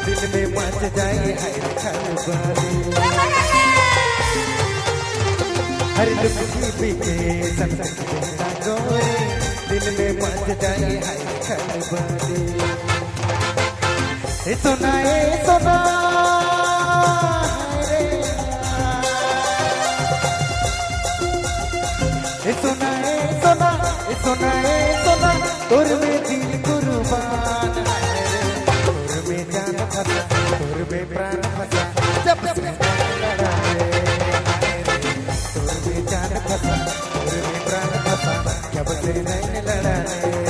दिल में मच जाए हर लुकी के संग गोरी दिल में मच जाए खलबली सुना सुना सुना सुना सुना सुना तुर में दिल कुर्बान तुर में जान फंसा तुर में प्राण फंसा जब से लड़ाए तुर में जान फंसा तुर में प्राण फंसा जब से नहीं लड़ाए